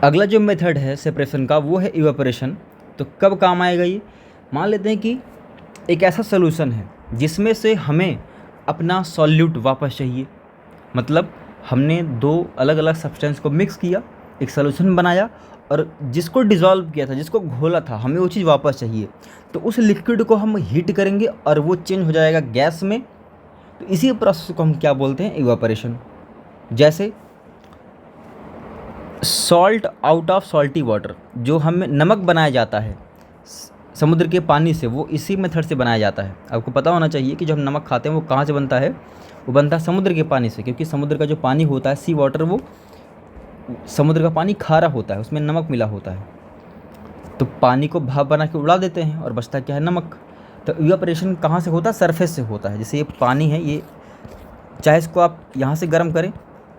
अगला जो मेथड है सेपरेशन का वो है इवेपोरेशन। तो कब काम आएगा ये? मान लेते हैं कि एक ऐसा सोल्यूशन है जिसमें से हमें अपना सॉल्यूट वापस चाहिए, मतलब हमने दो अलग अलग सब्सटेंस को मिक्स किया, एक सोल्यूशन बनाया, और जिसको डिज़ोल्व किया था, जिसको घोला था, हमें वो चीज़ वापस चाहिए। तो उस लिक्विड को हम हीट करेंगे और वो चेंज हो जाएगा गैस में। तो इसी प्रोसेस को हम क्या बोलते हैं? इवेपोरेशन। जैसे salt out of salty water, जो हमें नमक बनाया जाता है समुद्र के पानी से, वो इसी मेथड से बनाया जाता है। आपको पता होना चाहिए कि जो हम नमक खाते हैं वो कहाँ से बनता है? वो बनता है समुद्र के पानी से, क्योंकि समुद्र का जो पानी होता है, सी वाटर, वो समुद्र का पानी खारा होता है, उसमें नमक मिला होता है। तो पानी को भाप बना के उड़ा देते हैं और बचता क्या है? नमक। तो इवेपोरेशन कहाँ से होता है? सरफेस से होता है। जैसे ये पानी है, ये चाहे इसको आप यहाँ से गर्म करें,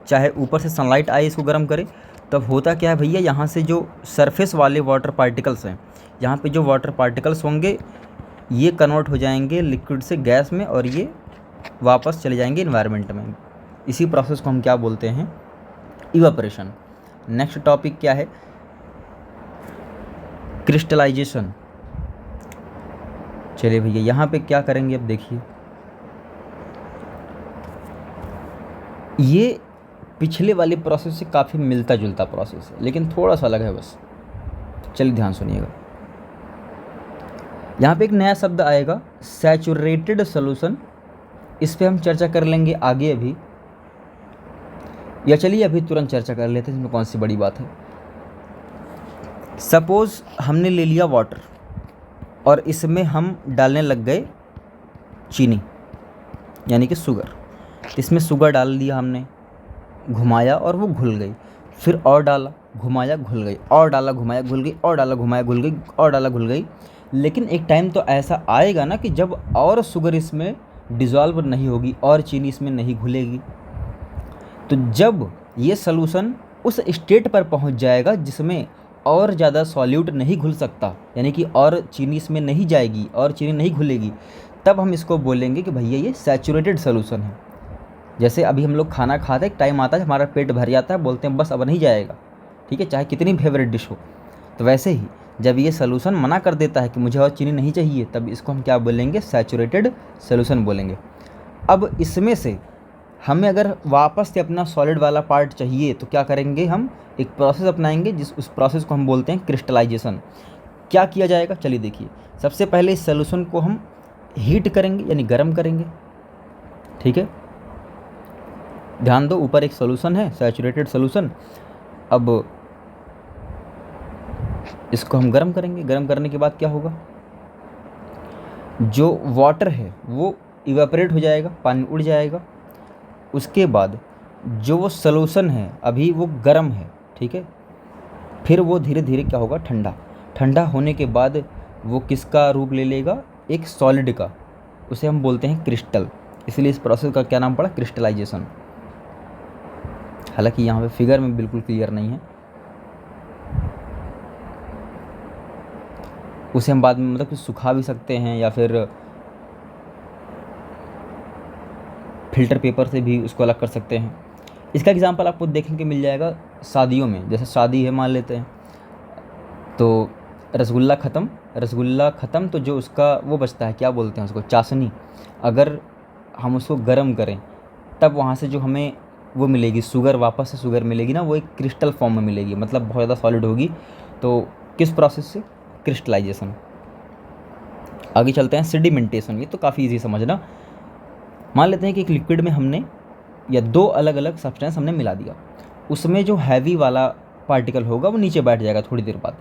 चाहे ऊपर से सनलाइट आए इसको गर्म करें, तब होता क्या है भैया, यहाँ से जो सरफेस वाले वाटर पार्टिकल्स हैं, यहाँ पे जो वाटर पार्टिकल्स होंगे ये कन्वर्ट हो जाएंगे लिक्विड से गैस में, और ये वापस चले जाएंगे इन्वायरमेंट में। इसी प्रोसेस को हम क्या बोलते हैं? इवेपोरेशन। नेक्स्ट टॉपिक क्या है? क्रिस्टलाइजेशन। चलिए भैया यहाँ पे क्या करेंगे, अब देखिए ये पिछले वाले प्रोसेस से काफ़ी मिलता जुलता प्रोसेस है, लेकिन थोड़ा सा अलग है बस। चलिए ध्यान सुनिएगा। यहाँ पे एक नया शब्द आएगा, सैचुरेटेड सॉल्यूशन। इस पे हम चर्चा कर लेंगे आगे अभी, या चलिए अभी तुरंत चर्चा कर लेते हैं, इसमें कौन सी बड़ी बात है। सपोज़ हमने ले लिया वाटर और इसमें हम डालने लग गए चीनी, यानी कि शुगर। इसमें शुगर डाल दिया हमने, घुमाया और वो घुल गई, फिर और डाला, घुमाया, घुल गई, और डाला, घुमाया, घुल गई, और डाला, घुमाया, घुल गई, और डाला, घुल गई। लेकिन एक टाइम तो ऐसा आएगा ना कि जब और शुगर इसमें डिज़ोल्व नहीं होगी और चीनी इसमें नहीं घुलेगी। तो जब ये सॉल्यूशन उस स्टेट पर पहुंच जाएगा जिसमें और ज़्यादा सॉल्यूट नहीं घुल सकता, यानी कि और चीनी इसमें नहीं जाएगी और चीनी नहीं घुलेगी, तब हम इसको बोलेंगे कि भैया ये सैचुरेटेड सॉल्यूशन है। जैसे अभी हम लोग खाना खाते हैं, एक टाइम आता है हमारा पेट भर जाता है, बोलते हैं बस अब नहीं जाएगा, ठीक है, चाहे कितनी फेवरेट डिश हो। तो वैसे ही जब ये सॉल्यूशन मना कर देता है कि मुझे और चीनी नहीं चाहिए, तब इसको हम क्या बोलेंगे? सैचुरेटेड सॉल्यूशन बोलेंगे। अब इसमें से हमें अगर वापस से अपना सॉलिड वाला पार्ट चाहिए तो क्या करेंगे? हम एक प्रोसेस अपनाएंगे, उस प्रोसेस को हम बोलते हैं क्रिस्टलाइजेशन। क्या किया जाएगा? चलिए देखिए। सबसे पहले इस सॉल्यूशन को हम हीट करेंगे, यानी गर्म करेंगे, ठीक है। ध्यान दो, ऊपर एक सॉल्यूशन है, सैचुरेटेड सॉल्यूशन। अब इसको हम गर्म करेंगे। गर्म करने के बाद क्या होगा? जो वाटर है वो इवेपोरेट हो जाएगा, पानी उड़ जाएगा। उसके बाद जो वो सॉल्यूशन है अभी वो गर्म है, ठीक है, फिर वो धीरे धीरे क्या होगा? ठंडा। ठंडा होने के बाद वो किसका रूप ले लेगा? एक सॉलिड का। उसे हम बोलते हैं क्रिस्टल। इसलिए इस प्रोसेस का क्या नाम पड़ा? क्रिस्टलाइजेशन। हालांकि यहाँ पे फिगर में बिल्कुल क्लियर नहीं है, उसे हम बाद में मतलब कि सुखा भी सकते हैं या फिर फिल्टर पेपर से भी उसको अलग कर सकते हैं। इसका एग्जांपल आपको देखने को मिल जाएगा शादियों में। जैसे शादी है मान लेते हैं, तो रसगुल्ला ख़त्म, तो जो उसका वो बचता है, क्या बोलते हैं उसको? चाशनी। अगर हम उसको गर्म करें तब वहाँ से जो हमें वो मिलेगी शुगर, वापस से शुगर मिलेगी ना, वो एक क्रिस्टल फॉर्म में मिलेगी, मतलब बहुत ज़्यादा सॉलिड होगी। तो किस प्रोसेस से? क्रिस्टलाइजेशन। आगे चलते हैं, सेडिमेंटेशन। ये तो काफ़ी ईजी समझना। मान लेते हैं कि एक लिक्विड में हमने या दो अलग अलग सब्सटेंस हमने मिला दिया, उसमें जो हैवी वाला पार्टिकल होगा वो नीचे बैठ जाएगा थोड़ी देर बाद।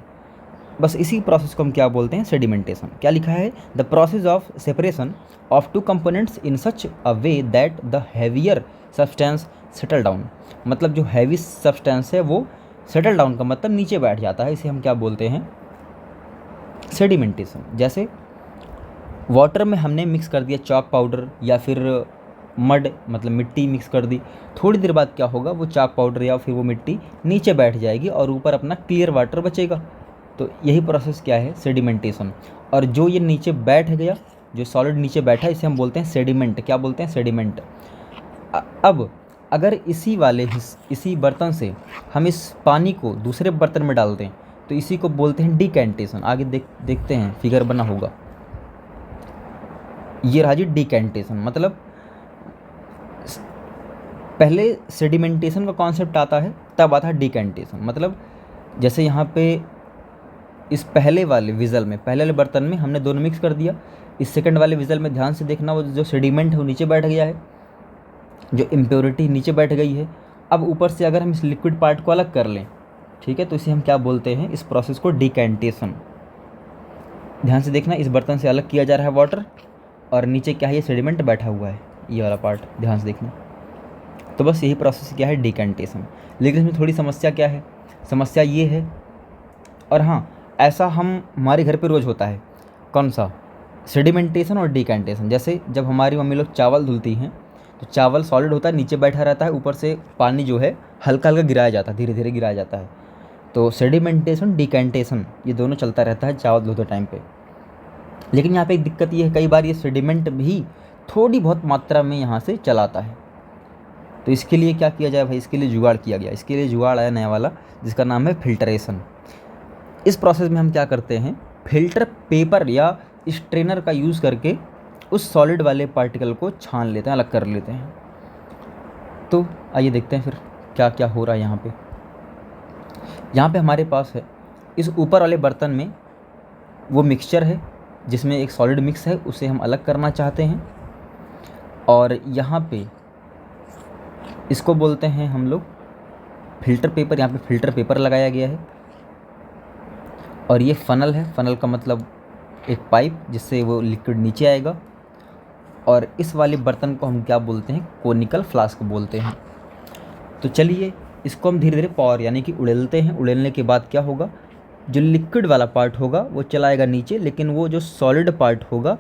बस इसी प्रोसेस को हम क्या बोलते हैं? सेडिमेंटेशन। क्या लिखा है? The process of separation of two components in such a way that the heavier substance settle down. मतलब जो हैवी सब्सटेंस है वो सेटल डाउन का मतलब नीचे बैठ जाता है, इसे हम क्या बोलते हैं? सेडिमेंटेशन। जैसे वाटर में हमने मिक्स कर दिया चॉक पाउडर या फिर मड, मतलब मिट्टी मिक्स कर दी, थोड़ी देर बाद क्या होगा? वो चॉक पाउडर या फिर वो मिट्टी नीचे बैठ जाएगी और ऊपर अपना क्लियर वाटर बचेगा। तो यही प्रोसेस क्या है? सेडिमेंटेशन। और जो ये नीचे बैठ गया, जो सॉलिड नीचे बैठा, इसे हम बोलते हैं सेडिमेंट। क्या बोलते हैं? सेडिमेंट। अब अगर इसी बर्तन से हम इस पानी को दूसरे बर्तन में डाल दें तो इसी को बोलते हैं डिकैंटेशन। आगे देखते हैं, फिगर बना होगा। ये रहा जी डिकैंटेशन। मतलब पहले सेडिमेंटेशन का कॉन्सेप्ट आता है, तब आता है डिकैंटेशन। मतलब जैसे यहाँ पे इस पहले वाले विज़ल में, पहले वाले बर्तन में हमने दोनों मिक्स कर दिया। इस सेकंड वाले विज़ल में ध्यान से देखना, वो जो सेडिमेंट है वो नीचे बैठ गया है, जो इम्प्योरिटी नीचे बैठ गई है। अब ऊपर से अगर हम इस लिक्विड पार्ट को अलग कर लें, ठीक है, तो इसे हम क्या बोलते हैं, इस प्रोसेस को डिकैंटेशन। ध्यान से देखना, इस बर्तन से अलग किया जा रहा है वाटर, और नीचे क्या है, ये सेडिमेंट बैठा हुआ है, ये वाला पार्ट, ध्यान से देखना। तो बस यही प्रोसेस क्या है, डिकैंटेशन। लेकिन इसमें थोड़ी समस्या क्या है, समस्या ये है, और हाँ, ऐसा हमारे घर पे रोज़ होता है। कौन सा, सेडिमेंटेशन और डिकैंटेशन। जैसे जब हमारी मम्मी लोग चावल धुलती हैं तो चावल सॉलिड होता है, नीचे बैठा रहता है, ऊपर से पानी जो है हल्का हल्का गिराया जाता है, धीरे धीरे गिराया जाता है। तो सेडिमेंटेशन, डिकैंटेशन, ये दोनों चलता रहता है चावल धोते टाइम पे। लेकिन यहाँ पे एक दिक्कत ये है, कई बार ये सेडिमेंट भी थोड़ी बहुत मात्रा में यहाँ से चलाता है। तो इसके लिए क्या किया जाए भाई, इसके लिए जुगाड़ किया गया। इसके लिए जुगाड़ आया नया वाला, जिसका नाम है फिल्ट्रेशन। इस प्रोसेस में हम क्या करते हैं, फिल्टर पेपर या स्ट्रेनर का यूज़ करके उस सॉलिड वाले पार्टिकल को छान लेते हैं, अलग कर लेते हैं। तो आइए देखते हैं फिर क्या क्या हो रहा है यहाँ पे। यहाँ पे हमारे पास है, इस ऊपर वाले बर्तन में वो मिक्सचर है जिसमें एक सॉलिड मिक्स है, उसे हम अलग करना चाहते हैं। और यहाँ पे इसको बोलते हैं हम लोग फिल्टर पेपर। यहाँ पे फिल्टर पेपर लगाया गया है, और ये फ़नल है। फ़नल का मतलब एक पाइप, जिससे वो लिक्विड नीचे आएगा। और इस वाले बर्तन को हम क्या बोलते हैं, कोनिकल फ्लास्क बोलते हैं। तो चलिए इसको हम धीरे धीरे पॉवर यानी कि उड़ेलते हैं। उड़ेलने के बाद क्या होगा, जो लिक्विड वाला पार्ट होगा वो चलाएगा नीचे, लेकिन वो जो सॉलिड पार्ट होगा,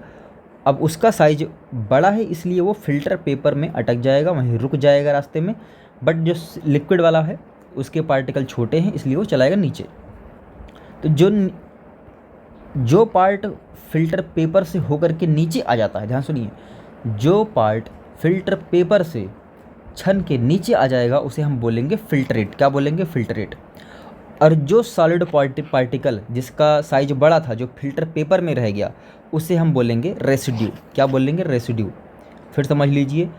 अब उसका साइज बड़ा है, इसलिए वो फिल्टर पेपर में अटक जाएगा, वहीं रुक जाएगा रास्ते में। बट जो लिक्विड वाला है उसके पार्टिकल छोटे हैं, इसलिए वो चलाएगा नीचे। तो जो पार्ट फिल्टर पेपर से होकर के नीचे आ जाता है, ध्यान सुनिए, जो पार्ट फिल्टर पेपर से छन के नीचे आ जाएगा उसे हम बोलेंगे फिल्ट्रेट। क्या बोलेंगे, फिल्ट्रेट। और जो सॉलिड पार्टिकल जिसका साइज बड़ा था, जो फिल्टर पेपर में रह गया, उसे हम बोलेंगे रेसिड्यू। क्या बोलेंगे, रेसिड्यू। फिर समझ लीजिए,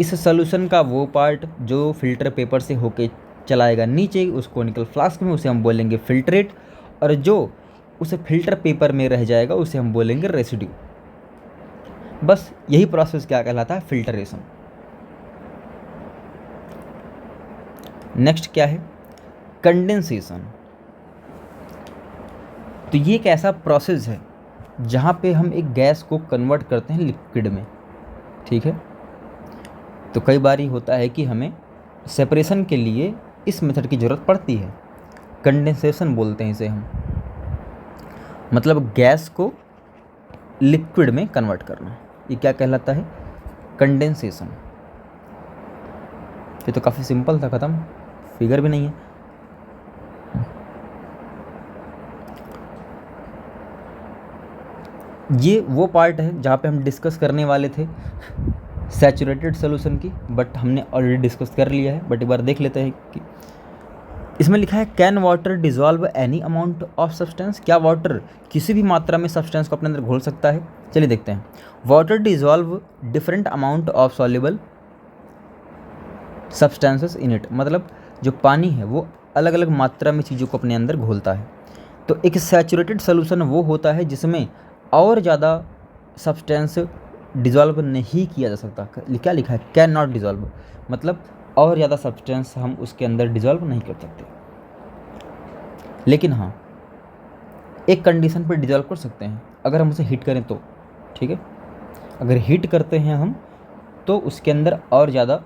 इस सॉल्यूशन का वो पार्ट जो फिल्टर पेपर से होके चलाएगा नीचे उस कोनिकल फ्लास्क में, उसे हम बोलेंगे फिल्ट्रेट। और जो उसे फिल्टर पेपर में रह जाएगा उसे हम बोलेंगे रेसिड्यू। बस यही प्रोसेस क्या कहलाता है, फिल्टरेशन। नेक्स्ट क्या है, कंडेंसेशन। तो ये एक ऐसा प्रोसेस है जहाँ पे हम एक गैस को कन्वर्ट करते हैं लिक्विड में, ठीक है। तो कई बार होता है कि हमें सेपरेशन के लिए इस मेथड की ज़रूरत पड़ती है, कंडेंसेशन बोलते हैं इसे हम। मतलब गैस को लिक्विड में कन्वर्ट करना, ये क्या कहलाता है, कंडेंसेशन। ये तो काफ़ी सिंपल था, ख़त्म, फिगर भी नहीं है। ये वो पार्ट है जहाँ पे हम डिस्कस करने वाले थे सैचुरेटेड सॉल्यूशन की, बट हमने ऑलरेडी डिस्कस कर लिया है। बट एक बार देख लेते हैं कि इसमें लिखा है, can water dissolve any amount of substance. क्या वाटर किसी भी मात्रा में सब्सटेंस को अपने अंदर घोल सकता है। चलिए देखते हैं। Water dissolve different amount of soluble substances in it. मतलब जो पानी है वो अलग अलग मात्रा में चीज़ों को अपने अंदर घोलता है। तो एक सैचुरेटेड सॉल्यूशन वो होता है जिसमें और ज़्यादा सब्सटेंस डिज़ोल्व नहीं किया जा सकता। क्या लिखा है, कैन नॉट डिज़ोल्व, मतलब और ज़्यादा सब्सटेंस हम उसके अंदर डिज़ोल्व नहीं कर सकते। लेकिन हाँ, एक कंडीशन पर डिज़ोल्व कर सकते हैं, अगर हम उसे हीट करें तो, ठीक है। अगर हीट करते हैं हम तो उसके अंदर और ज़्यादा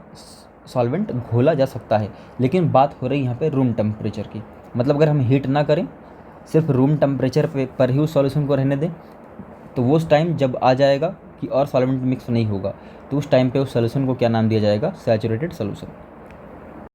सॉल्वेंट घोला जा सकता है। लेकिन बात हो रही यहाँ पे रूम टेम्परेचर की। मतलब अगर हम हीट ना करें, सिर्फ रूम टेम्परेचर पर ही उस सॉल्यूशन को रहने दें, तो वो उस टाइम जब आ जाएगा कि और सॉल्वेंट मिक्स नहीं होगा, तो उस टाइम पे उस सॉल्यूशन को क्या नाम दिया जाएगा, सैचुरेटेड सॉल्यूशन।